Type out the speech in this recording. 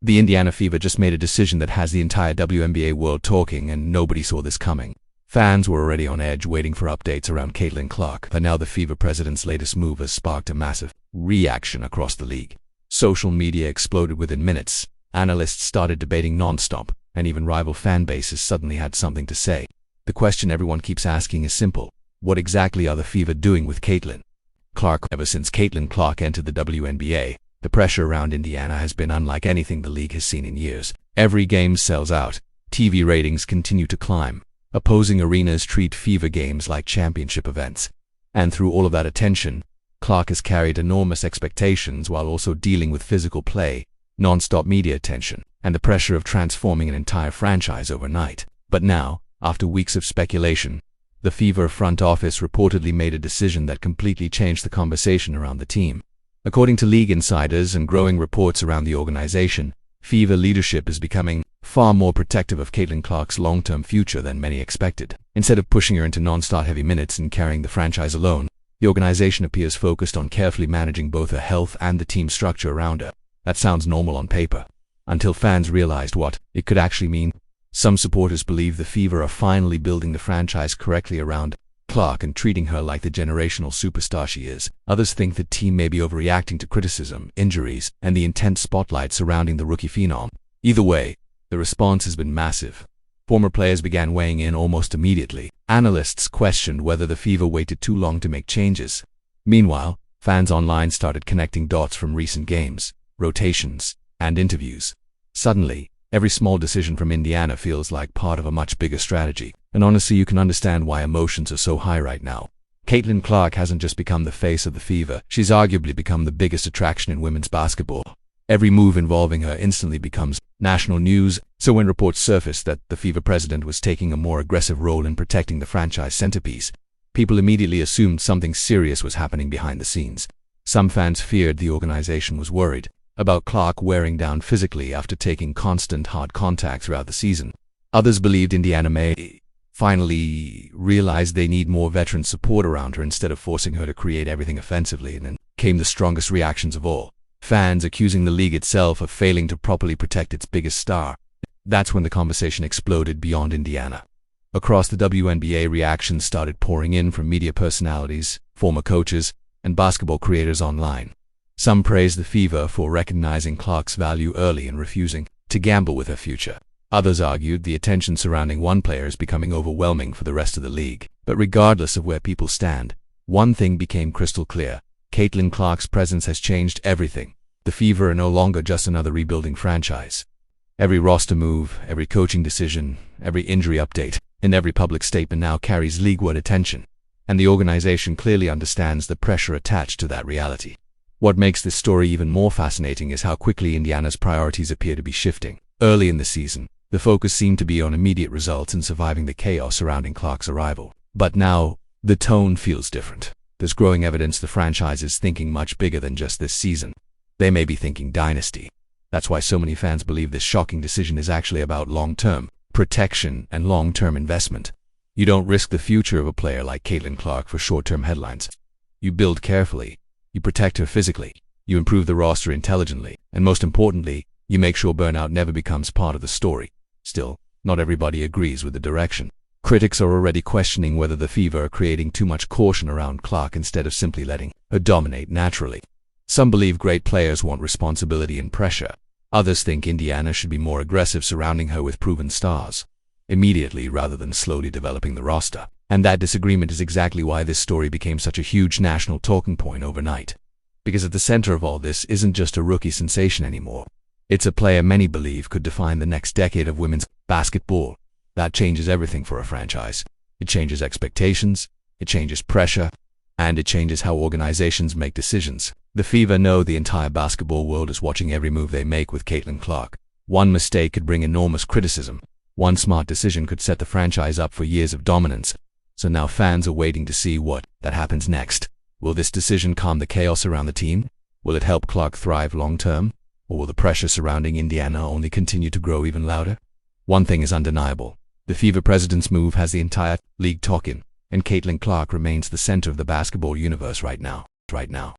The Indiana Fever just made a decision that has the entire WNBA world talking, and nobody saw this coming. Fans were already on edge waiting for updates around Caitlin Clark, but now the Fever president's latest move has sparked a massive reaction across the league. Social media exploded within minutes. Analysts started debating non-stop, and even rival fan bases suddenly had something to say. The question everyone keeps asking is simple. What exactly are the Fever doing with Caitlin Clark? Ever since Caitlin Clark entered the WNBA, the pressure around Indiana has been unlike anything the league has seen in years. Every game sells out. TV ratings continue to climb. Opposing arenas treat Fever games like championship events. And through all of that attention, Clark has carried enormous expectations while also dealing with physical play, non-stop media attention, and the pressure of transforming an entire franchise overnight. But now, after weeks of speculation, the Fever front office reportedly made a decision that completely changed the conversation around the team. According to league insiders and growing reports around the organization, Fever leadership is becoming far more protective of Caitlin Clark's long-term future than many expected. Instead of pushing her into non-start heavy minutes and carrying the franchise alone, the organization appears focused on carefully managing both her health and the team structure around her. That sounds normal on paper, until fans realized what it could actually mean. Some supporters believe the Fever are finally building the franchise correctly around Clark and treating her like the generational superstar she is. Others think the team may be overreacting to criticism, injuries, and the intense spotlight surrounding the rookie phenom. Either way, the response has been massive. Former players began weighing in almost immediately. Analysts questioned whether the Fever waited too long to make changes. Meanwhile, fans online started connecting dots from recent games, rotations, and interviews. Suddenly, every small decision from Indiana feels like part of a much bigger strategy. And honestly, you can understand why emotions are so high right now. Caitlin Clark hasn't just become the face of the Fever, she's arguably become the biggest attraction in women's basketball. Every move involving her instantly becomes national news, so when reports surfaced that the Fever president was taking a more aggressive role in protecting the franchise centerpiece, people immediately assumed something serious was happening behind the scenes. Some fans feared the organization was worried about Clark wearing down physically after taking constant hard contact throughout the season. Others believed Indiana may finally realize they need more veteran support around her instead of forcing her to create everything offensively. And then came the strongest reactions of all. Fans accusing the league itself of failing to properly protect its biggest star. That's when the conversation exploded beyond Indiana. Across the WNBA, reactions started pouring in from media personalities, former coaches, and basketball creators online. Some praised the Fever for recognizing Clark's value early and refusing to gamble with her future. Others argued the attention surrounding one player is becoming overwhelming for the rest of the league. But regardless of where people stand, one thing became crystal clear. Caitlin Clark's presence has changed everything. The Fever are no longer just another rebuilding franchise. Every roster move, every coaching decision, every injury update, and every public statement now carries league-wide attention. And the organization clearly understands the pressure attached to that reality. What makes this story even more fascinating is how quickly Indiana's priorities appear to be shifting. Early in the season, the focus seemed to be on immediate results and surviving the chaos surrounding Clark's arrival. But now, the tone feels different. There's growing evidence the franchise is thinking much bigger than just this season. They may be thinking dynasty. That's why so many fans believe this shocking decision is actually about long-term protection and long-term investment. You don't risk the future of a player like Caitlin Clark for short-term headlines. You build carefully. You protect her physically. You improve the roster intelligently. And most importantly, you make sure burnout never becomes part of the story. Still, not everybody agrees with the direction. Critics are already questioning whether the Fever are creating too much caution around Clark instead of simply letting her dominate naturally. Some believe great players want responsibility and pressure. Others think Indiana should be more aggressive surrounding her with proven stars immediately rather than slowly developing the roster. And that disagreement is exactly why this story became such a huge national talking point overnight. Because at the center of all this isn't just a rookie sensation anymore. It's a player many believe could define the next decade of women's basketball. That changes everything for a franchise. It changes expectations, it changes pressure, and it changes how organizations make decisions. The Fever know the entire basketball world is watching every move they make with Caitlin Clark. One mistake could bring enormous criticism. One smart decision could set the franchise up for years of dominance. So now fans are waiting to see what that happens next. Will this decision calm the chaos around the team? Will it help Clark thrive long-term? Or will the pressure surrounding Indiana only continue to grow even louder? One thing is undeniable. The Fever president's move has the entire league talking, and Caitlin Clark remains the center of the basketball universe right now.